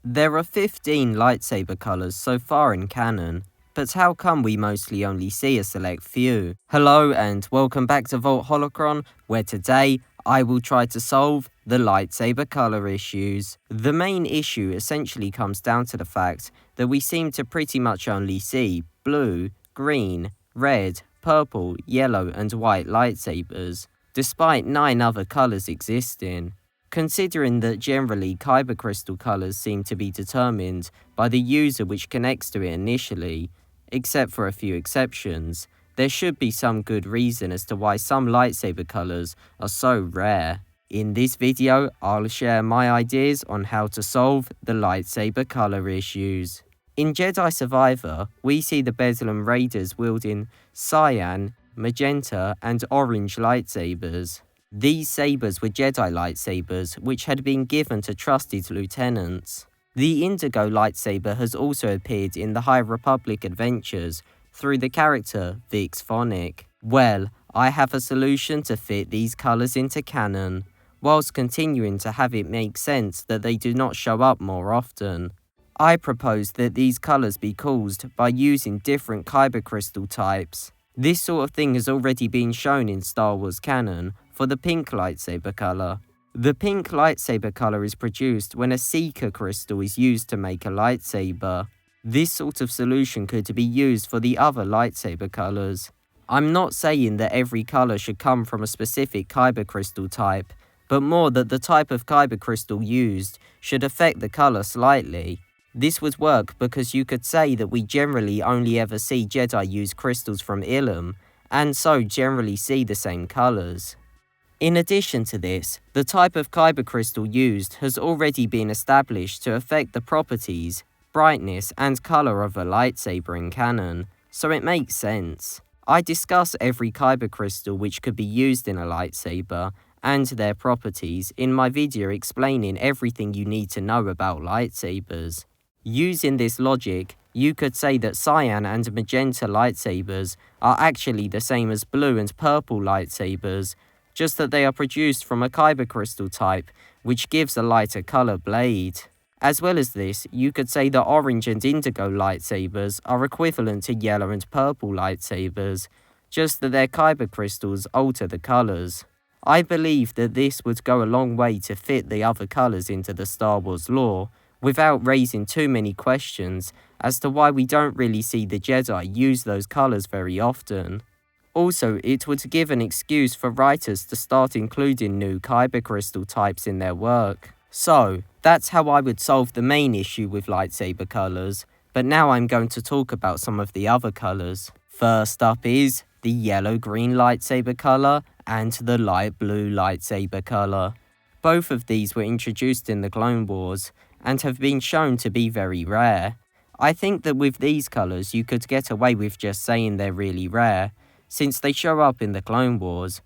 There are 15 lightsaber colors so far in canon, but how come we mostly only see a select few? Hello and welcome back to Vault Holocron, where today I will try to solve the lightsaber color issues. The main issue essentially comes down to the fact that we seem to pretty much only see blue, green, red, purple, yellow and white lightsabers, despite 9 other colors existing. Considering that generally kyber crystal colors seem to be determined by the user which connects to it initially, except for a few exceptions, there should be some good reason as to why some lightsaber colors are so rare. In this video, I'll share my ideas on how to solve the lightsaber color issues. In Jedi Survivor, we see the Bedlam Raiders wielding cyan, magenta and orange lightsabers. These sabers were Jedi lightsabers which had been given to trusted lieutenants. The indigo lightsaber has also appeared in the High Republic adventures through the character Vix Phonic. Well, I have a solution to fit these colours into canon, whilst continuing to have it make sense that they do not show up more often. I propose that these colours be caused by using different kyber crystal types. This sort of thing has already been shown in Star Wars canon for the pink lightsaber color. The pink lightsaber color is produced when a seeker crystal is used to make a lightsaber. This sort of solution could be used for the other lightsaber colors. I'm not saying that every color should come from a specific kyber crystal type, but more that the type of kyber crystal used should affect the color slightly. This would work because you could say that we generally only ever see Jedi use crystals from Ilum, and so generally see the same colors. In addition to this, the type of kyber crystal used has already been established to affect the properties, brightness and color of a lightsaber in canon, so it makes sense. I discuss every kyber crystal which could be used in a lightsaber and their properties in my video explaining everything you need to know about lightsabers. Using this logic, you could say that cyan and magenta lightsabers are actually the same as blue and purple lightsabers, just that they are produced from a kyber crystal type, which gives a lighter color blade. As well as this, you could say that orange and indigo lightsabers are equivalent to yellow and purple lightsabers, just that their kyber crystals alter the colors. I believe that this would go a long way to fit the other colors into the Star Wars lore, without raising too many questions as to why we don't really see the Jedi use those colors very often. Also, it would give an excuse for writers to start including new kyber crystal types in their work. So, that's how I would solve the main issue with lightsaber colors, but now I'm going to talk about some of the other colors. First up is the yellow-green lightsaber color and the light blue lightsaber color. Both of these were introduced in the Clone Wars and have been shown to be very rare. I think that with these colors you could get away with just saying they're really rare, since they show up in the Clone Wars,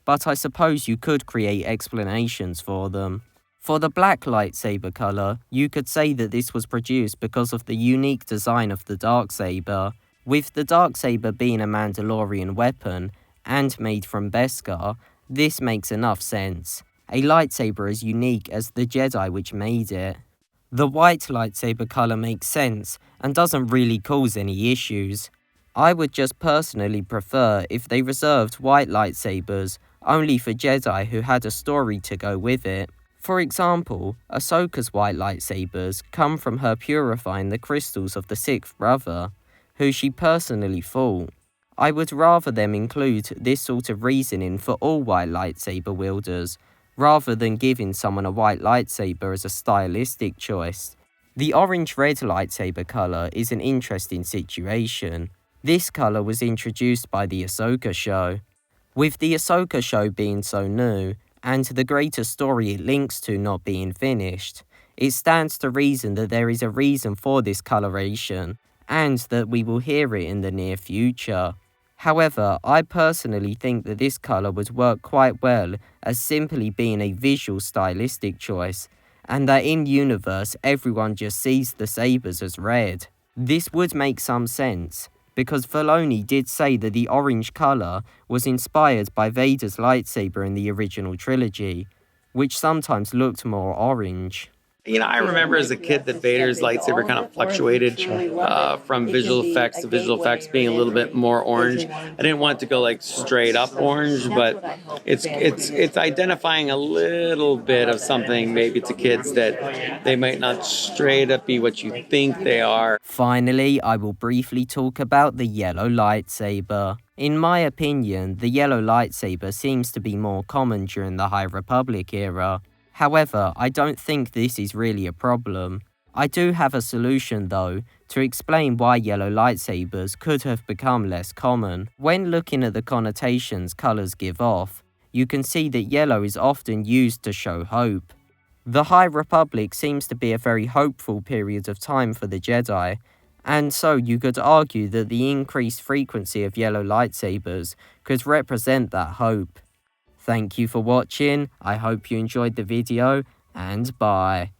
but I suppose you could create explanations for them. For the black lightsaber color, you could say that this was produced because of the unique design of the Darksaber. With the Darksaber being a Mandalorian weapon and made from Beskar, this makes enough sense. A lightsaber as unique as the Jedi which made it. The white lightsaber color makes sense and doesn't really cause any issues. I would just personally prefer if they reserved white lightsabers only for Jedi who had a story to go with it. For example, Ahsoka's white lightsabers come from her purifying the crystals of the sixth brother, who she personally fought. I would rather them include this sort of reasoning for all white lightsaber wielders, rather than giving someone a white lightsaber as a stylistic choice. The orange-red lightsaber color is an interesting situation. This color was introduced by the Ahsoka show. With the Ahsoka show being so new, and the greater story it links to not being finished, it stands to reason that there is a reason for this coloration, and that we will hear it in the near future. However, I personally think that this color would work quite well as simply being a visual stylistic choice, and that in universe everyone just sees the sabers as red. This would make some sense, because Filoni did say that the orange color was inspired by Vader's lightsaber in the original trilogy, which sometimes looked more orange. I remember as a kid that Vader's lightsaber kind of fluctuated from visual effects to visual effects being a little bit more orange. I didn't want it to go like straight up orange, but it's identifying a little bit of something maybe to kids that they might not straight up be what you think they are. Finally, I will briefly talk about the yellow lightsaber. In my opinion, the yellow lightsaber seems to be more common during the High Republic era. However, I don't think this is really a problem. I do have a solution though, to explain why yellow lightsabers could have become less common. When looking at the connotations colours give off, you can see that yellow is often used to show hope. The High Republic seems to be a very hopeful period of time for the Jedi, and so you could argue that the increased frequency of yellow lightsabers could represent that hope. Thank you for watching, I hope you enjoyed the video, and bye.